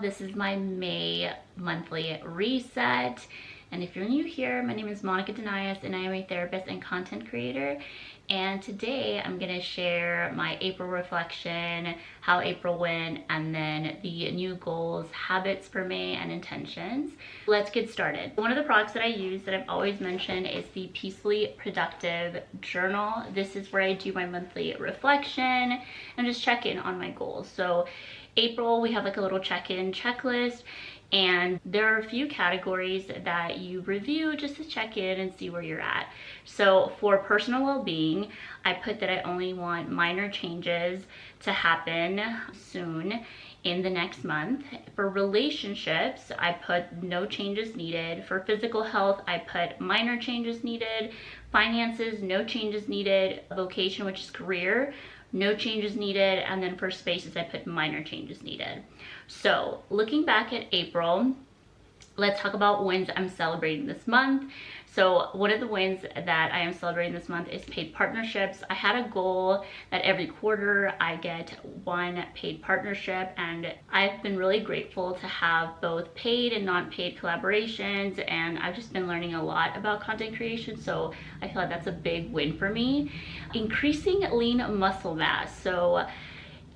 This is my May monthly reset. And if you're new here, my name is Denais and I am a therapist and content creator. And today I'm gonna share my April reflection, how April went, and then the new goals, habits for May, and intentions. Let's get started. One of the products that I use that I've always mentioned is the Peacefully Productive Journal. This is where I do my monthly reflection and just check in on my goals. So April, we have like a little check-in checklist, and there are a few categories that you review just to check in and see where you're at. So for personal well-being, I put that I only want minor changes to happen soon in the next month. For relationships, I put no changes needed. For physical health, I put minor changes needed. Finances, no changes needed. Vocation, which is career, no changes needed. And then for spaces, I put minor changes needed. So looking back at April, let's talk about wins I'm celebrating this month. So one of the wins that I am celebrating this month is paid partnerships. I had a goal that every quarter I get one paid partnership, and I've been really grateful to have both paid and non-paid collaborations, and I've just been learning a lot about content creation, so I feel like that's a big win for me. Increasing lean muscle mass. So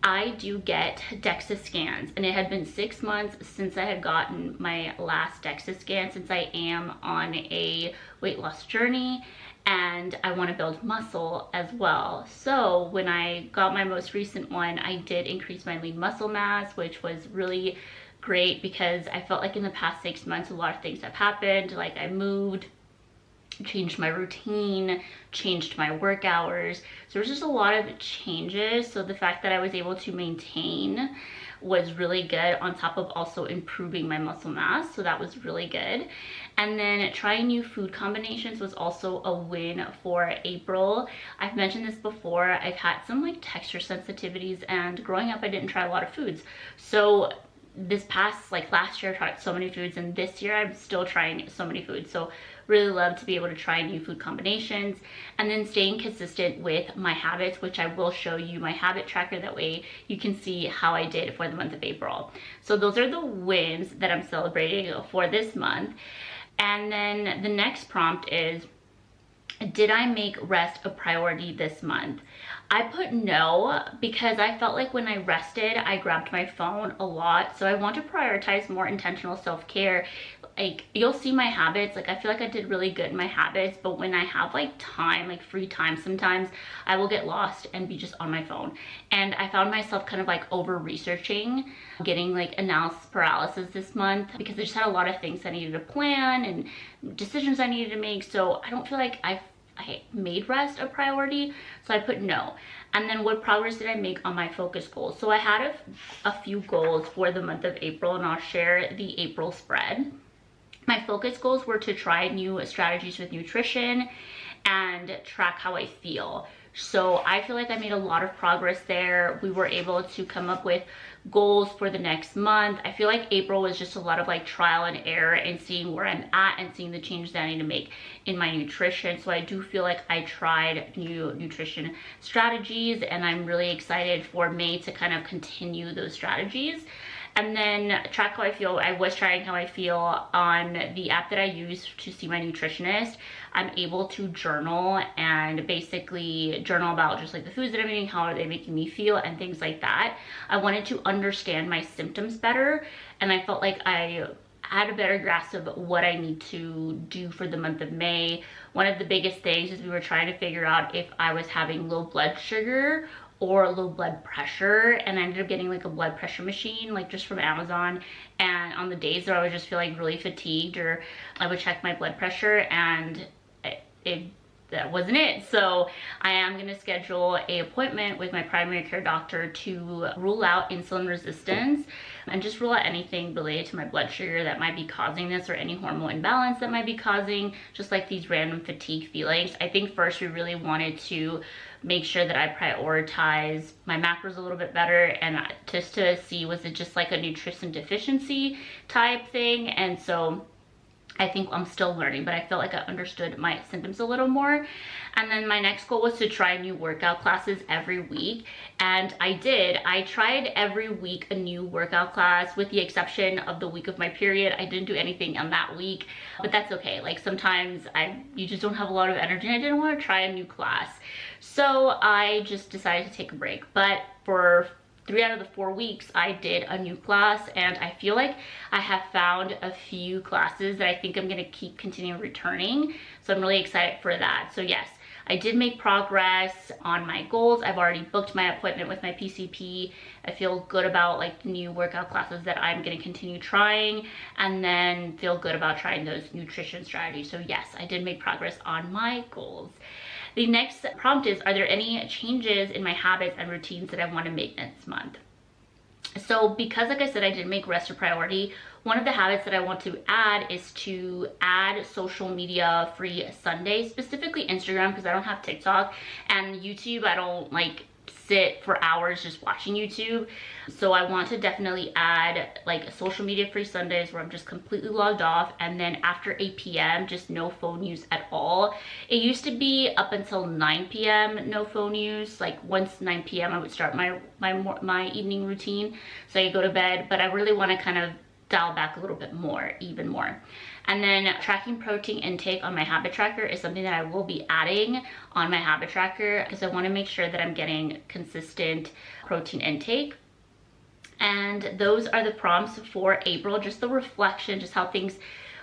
I do get DEXA scans, and it had been 6 months since I had gotten my last DEXA scan, since I am on a weight loss journey and I want to build muscle as well. So when I got my most recent one, I did increase my lean muscle mass, which was really great because I felt like in the past 6 months a lot of things have happened. Like I moved, changed my routine, changed my work hours. So there's just a lot of changes. So the fact that I was able to maintain was really good, on top of also improving my muscle mass. So that was really good. And then trying new food combinations was also a win for April. I've mentioned this before. I've had some like texture sensitivities, and growing up I didn't try a lot of foods. So this past, like last year, I tried so many foods, and this year I'm still trying so many foods. So really love to be able to try new food combinations, and then staying consistent with my habits, which I will show you my habit tracker. That way you can see how I did for the month of April. So those are the wins that I'm celebrating for this month. And then the next prompt is, did I make rest a priority this month? I put no, because I felt like when I rested, I grabbed my phone a lot. So I want to prioritize more intentional self-care. Like you'll see my habits, like I feel like I did really good in my habits, but when I have like time, like free time, sometimes I will get lost and be just on my phone. And I found myself kind of like over researching, getting like analysis paralysis this month, because I just had a lot of things I needed to plan and decisions I needed to make. So I don't feel like I made rest a priority, so I put no. And then what progress did I make on my focus goals? So I had a few goals for the month of April, and I'll share the April spread. My focus goals were to try new strategies with nutrition and track how I feel. So I feel like I made a lot of progress there. We were able to come up with goals for the next month. I feel like April was just a lot of like trial and error and seeing where I'm at and seeing the changes that I need to make in my nutrition. So I do feel like I tried new nutrition strategies, and I'm really excited for May to kind of continue those strategies. And then track how I feel. I was trying how I feel on the app that I use to see my nutritionist. I'm able to journal and basically journal about just like the foods that I'm eating, how are they making me feel, and things like that. I wanted to understand my symptoms better, and I felt like I had a better grasp of what I need to do for the month of May. One of the biggest things is we were trying to figure out if I was having low blood sugar or low blood pressure, and I ended up getting like a blood pressure machine, like just from Amazon. And on the days that I would just feel like really fatigued, or I would check my blood pressure, and that wasn't it. So I am going to schedule an appointment with my primary care doctor to rule out insulin resistance and just rule out anything related to my blood sugar that might be causing this, or any hormonal imbalance that might be causing just like these random fatigue feelings. I think first we really wanted to make sure that I prioritize my macros a little bit better, and just to see, was it just like a nutrition deficiency type thing. And so I think I'm still learning, but I felt like I understood my symptoms a little more. And then my next goal was to try new workout classes every week. And I did. I tried every week a new workout class, with the exception of the week of my period. I didn't do anything on that week, but that's okay. Like sometimes you just don't have a lot of energy, and I didn't want to try a new class. So I just decided to take a break. But for 3 out of the 4 weeks, I did a new class, and I feel like I have found a few classes that I think I'm gonna keep continuing returning. So I'm really excited for that. So yes, I did make progress on my goals. I've already booked my appointment with my PCP. I feel good about like new workout classes that I'm gonna continue trying, and then feel good about trying those nutrition strategies. So yes, I did make progress on my goals. The next prompt is, are there any changes in my habits and routines that I want to make next month? So because, like I said, I did make rest a priority, one of the habits that I want to add is to add social media free Sundays, specifically Instagram, because I don't have TikTok, and YouTube, I don't like sit for hours just watching YouTube. So I want to definitely add like social media free Sundays where I'm just completely logged off, and then after 8 p.m. just no phone use at all. It used to be up until 9 p.m. no phone use. Like once 9 p.m. I would start my evening routine, so I go to bed, but I really want to kind of dial back a little bit more, even more. And then tracking protein intake on my habit tracker is something that I will be adding on my habit tracker, because I want to make sure that I'm getting consistent protein intake. And those are the prompts for April, just the reflection, just how things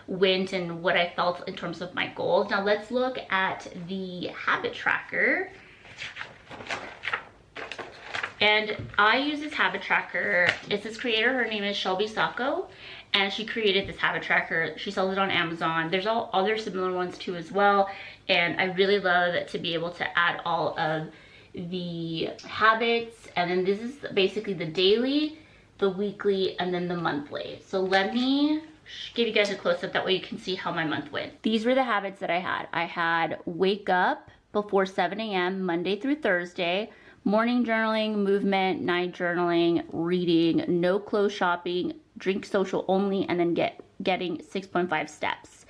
went and what I felt in terms of my goals. Now let's look at the habit tracker. And I use this habit tracker. It's this creator, her name is Shelby Sacco, and she created this habit tracker. She sells it on Amazon. There's all other similar ones too as well. And I really love to be able to add all of the habits. And then this is basically the daily, the weekly, and then the monthly. So let me give you guys a close-up, that way you can see how my month went. These were the habits that I had. I had wake up before 7 a.m. Monday through Thursday, morning journaling, movement, night journaling, reading, no clothes shopping, drink social only, and then getting 6.5 steps.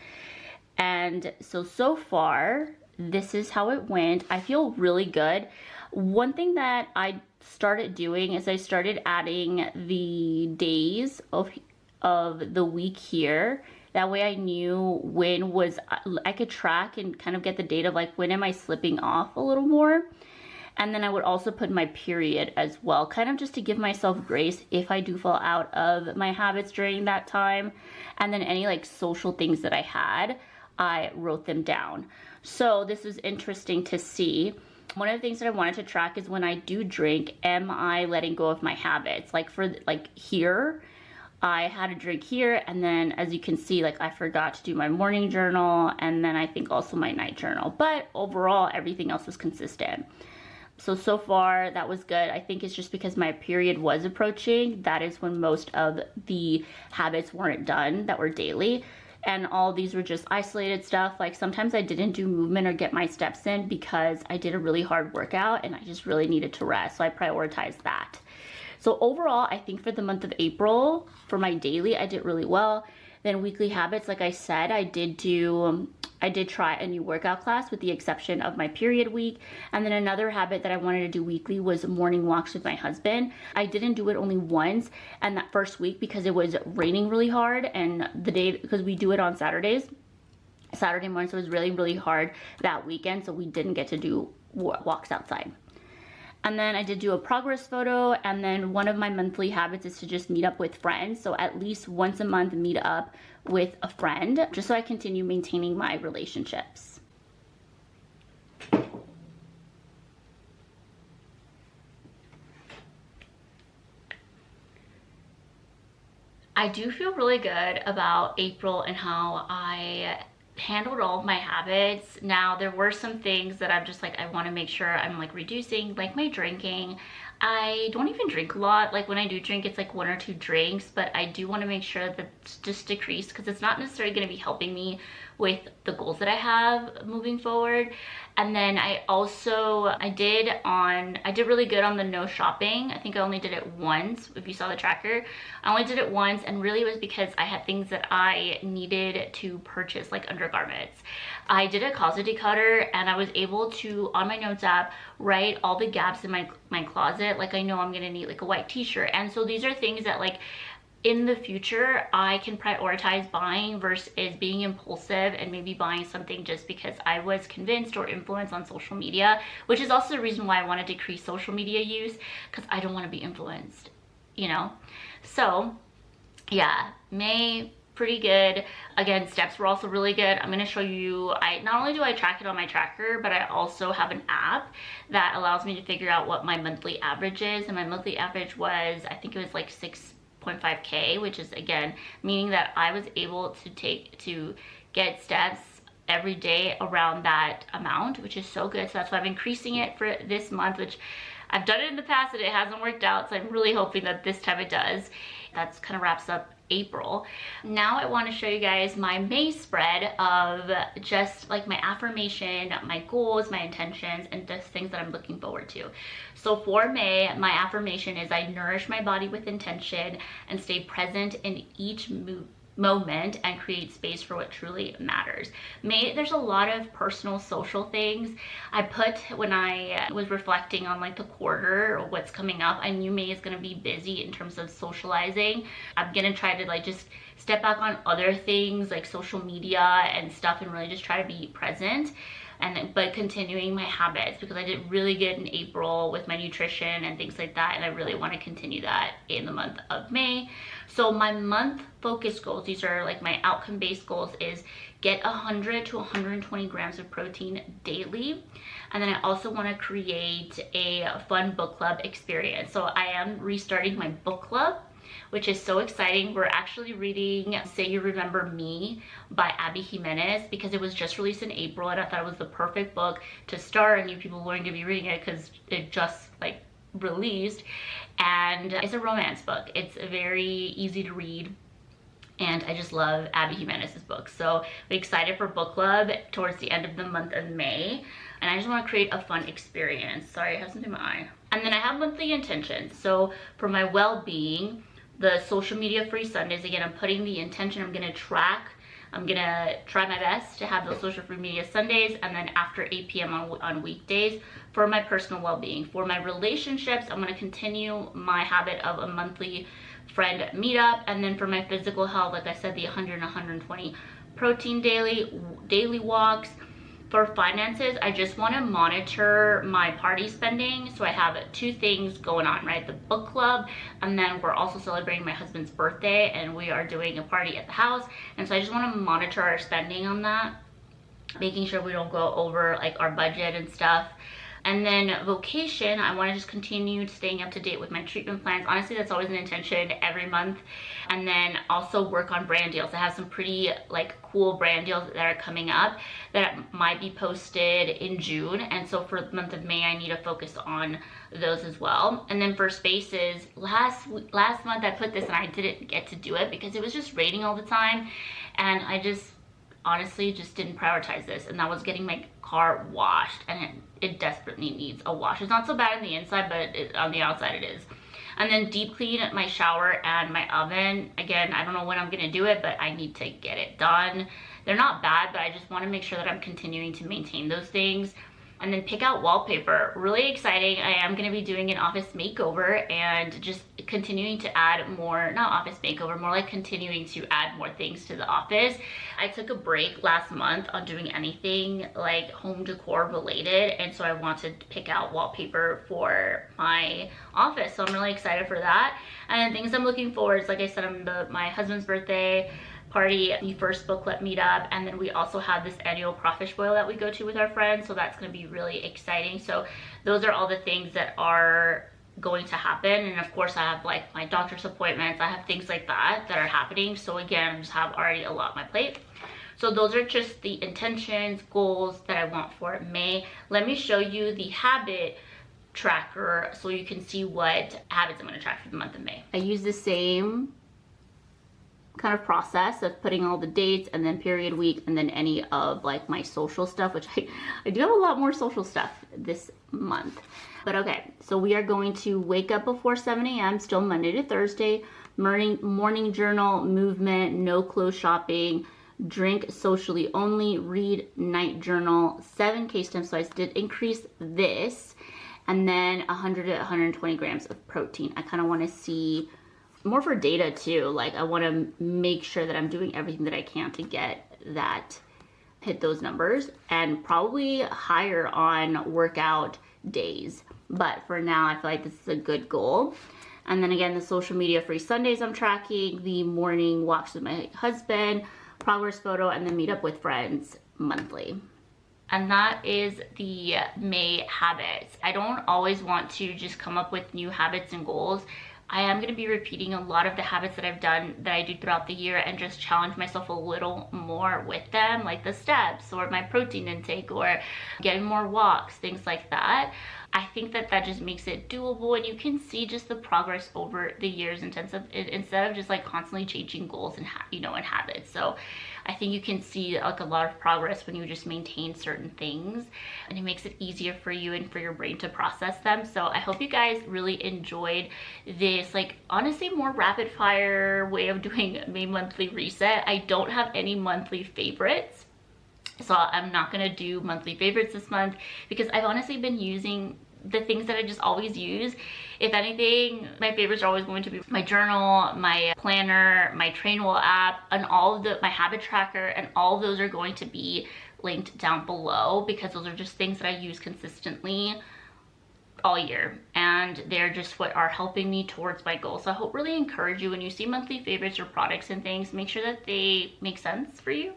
And so far, this is how it went. I feel really good. One thing that I started doing is I started adding the days of the week here. That way I knew when I could track and kind of get the data of like, when am I slipping off a little more? And then I would also put my period as well, kind of just to give myself grace if I do fall out of my habits during that time. And then any like social things that I had, I wrote them down. So this is interesting to see. One of the things that I wanted to track is when I do drink, am I letting go of my habits? Like for like here, I had a drink here, and then as you can see, like I forgot to do my morning journal, and then I think also my night journal. But overall, everything else was consistent. So far that was good. I think it's just because my period was approaching. That is when most of the habits weren't done that were daily. And all these were just isolated stuff. Like sometimes I didn't do movement or get my steps in because I did a really hard workout and I just really needed to rest. So I prioritized that. So overall, I think for the month of April, for my daily, I did really well. Then weekly habits, like I said, I did try a new workout class with the exception of my period week. And then another habit that I wanted to do weekly was morning walks with my husband. I didn't do it only once, and that first week because it was raining really hard, and the day, because we do it on Saturday morning, so it was really, really hard that weekend, so we didn't get to do walks outside. And then I did do a progress photo, and then one of my monthly habits is to just meet up with friends. So at least once a month, meet up with a friend, just so I continue maintaining my relationships. I do feel really good about April and how I handled all of my habits. Now there were some things that I'm just like, I want to make sure I'm like reducing, like my drinking. I don't even drink a lot. Like when I do drink, it's like 1 or 2 drinks, but I do want to make sure that it's just decreased, because it's not necessarily going to be helping me with the goals that I have moving forward. And then I did really good on the no shopping. I think I only did it once. If you saw the tracker, I only did it once, and really it was because I had things that I needed to purchase, like undergarments. I did a closet declutter, and I was able to, on my notes app, write all the gaps in my closet. Like, I know I'm gonna need like a white t-shirt, and so these are things that, like, in the future I can prioritize buying versus being impulsive and maybe buying something just because I was convinced or influenced on social media, which is also the reason why I want to decrease social media use, because I don't want to be influenced, you know. So yeah, May, pretty good. Again, steps were also really good. I'm going to show you, not only do I track it on my tracker, but I also have an app that allows me to figure out what my monthly average is, and my monthly average was, I think it was like 6.5K, which is, again, meaning that I was able to get steps every day around that amount, which is so good. So that's why I'm increasing it for this month, which I've done it in the past and it hasn't worked out, so I'm really hoping that this time it does. That's kind of wraps up April. Now I want to show you guys my May spread of just like my affirmation, my goals, my intentions, and just things that I'm looking forward to. So for May, my affirmation is I nourish my body with intention and stay present in each moment and create space for what truly matters. May, there's a lot of personal social things I put when I was reflecting on like the quarter or what's coming up. I knew May is going to be busy in terms of socializing. I'm going to try to like just step back on other things like social media and stuff and really just try to be present. But continuing my habits, because I did really good in April with my nutrition and things like that, and I really want to continue that in the month of May. So my month focus goals, these are like my outcome-based goals, is get 100 to 120 grams of protein daily. And then I also want to create a fun book club experience. So I am restarting my book club, which is so exciting. We're actually reading Say You Remember Me by Abby Jimenez, because it was just released in April and I thought it was the perfect book to start. I knew people weren't going to be reading it because it just like released, and it's a romance book. It's very easy to read, and I just love Abby Jimenez's books. So we're excited for book club towards the end of the month of May, and I just want to create a fun experience. Sorry, I have something in my eye. And then I have monthly intentions. So for my well-being, the social media free Sundays, again, I'm putting the intention, I'm gonna try my best to have those social free media Sundays, and then after 8 p.m. on weekdays for my personal well-being. For my relationships, I'm gonna continue my habit of a monthly friend meetup. And then for my physical health, like I said, the 100 and 120 protein daily walks. For finances, I just want to monitor my party spending. So I have two things going on, right? The book club, and then we're also celebrating my husband's birthday, and we are doing a party at the house. And so I just want to monitor our spending on that, making sure we don't go over like our budget and stuff. And then vocation, I want to just continue staying up to date with my treatment plans. Honestly, that's always an intention every month. And then also work on brand deals. I have some pretty like cool brand deals that are coming up that might be posted in June. And so for the month of May, I need to focus on those as well. And then for spaces, last month I put this and I didn't get to do it because it was just raining all the time. And I just honestly just didn't prioritize this, and that was getting my car washed, and it desperately needs a wash. It's not so bad on the inside, but on the outside it is. And then deep clean my shower and my oven. Again, I don't know when I'm gonna do it, but I need to get it done. They're not bad, but I just want to make sure that I'm continuing to maintain those things. And then pick out wallpaper. Really exciting. I am going to be doing an office makeover and just continuing to add more, not office makeover, more like continuing to add more things to the office. I took a break last month on doing anything like home decor related, and so I wanted to pick out wallpaper for my office. So I'm really excited for that. And then things I'm looking forward to, like I said, my husband's birthday party, the first book club meetup, and then we also have this annual crawfish boil that we go to with our friends, so that's going to be really exciting. So those are all the things that are going to happen. And of course I have like my doctor's appointments, I have things like that are happening. So again, I just have already a lot on my plate. So those are just the intentions, goals that I want for May. Let me show you the habit tracker so you can see what habits I'm going to track for the month of May. I use the same kind of process of putting all the dates and then period week and then any of like my social stuff, which I do have a lot more social stuff this month. But okay, so we are going to wake up before 7 a.m. still Monday to Thursday, morning journal, movement, no clothes shopping, drink socially only, read, night journal, 7 K-stem. So I did increase this, and then 100 to 120 grams of protein. I kind of want to see more for data too. Like I want to make sure that I'm doing everything that I can to get that, hit those numbers, and probably higher on workout days. But for now, I feel like this is a good goal. And then again, the social media free Sundays I'm tracking, the morning walks with my husband, progress photo, and then meet up with friends monthly. And that is the May habits. I don't always want to just come up with new habits and goals. I am going to be repeating a lot of the habits that I've done that I do throughout the year and just challenge myself a little more with them, like the steps or my protein intake or getting more walks, things like that. I think that that just makes it doable, and you can see just the progress over the years instead of just like constantly changing goals and and habits. So I think you can see like a lot of progress when you just maintain certain things, and it makes it easier for you and for your brain to process them. So I hope you guys really enjoyed this, like honestly more rapid fire way of doing May monthly reset. I don't have any monthly favorites, so I'm not gonna do monthly favorites this month because I've honestly been using the things that I just always use. If anything, my favorites are always going to be my journal, my planner, my Trainwell app, and all of my habit tracker, and all of those are going to be linked down below because those are just things that I use consistently all year, and they're just what are helping me towards my goals. So I hope really encourage you when you see monthly favorites or products and things, make sure that they make sense for you.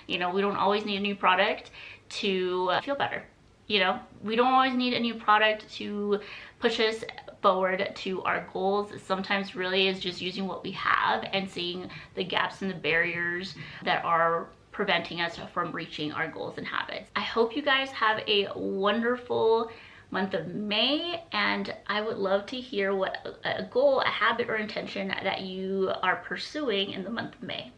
We don't always need a new product to feel better. We don't always need a new product to push us forward to our goals. Sometimes really is just using what we have and seeing the gaps and the barriers that are preventing us from reaching our goals and habits. I hope you guys have a wonderful month of May, and I would love to hear what a goal, a habit, or intention that you are pursuing in the month of May.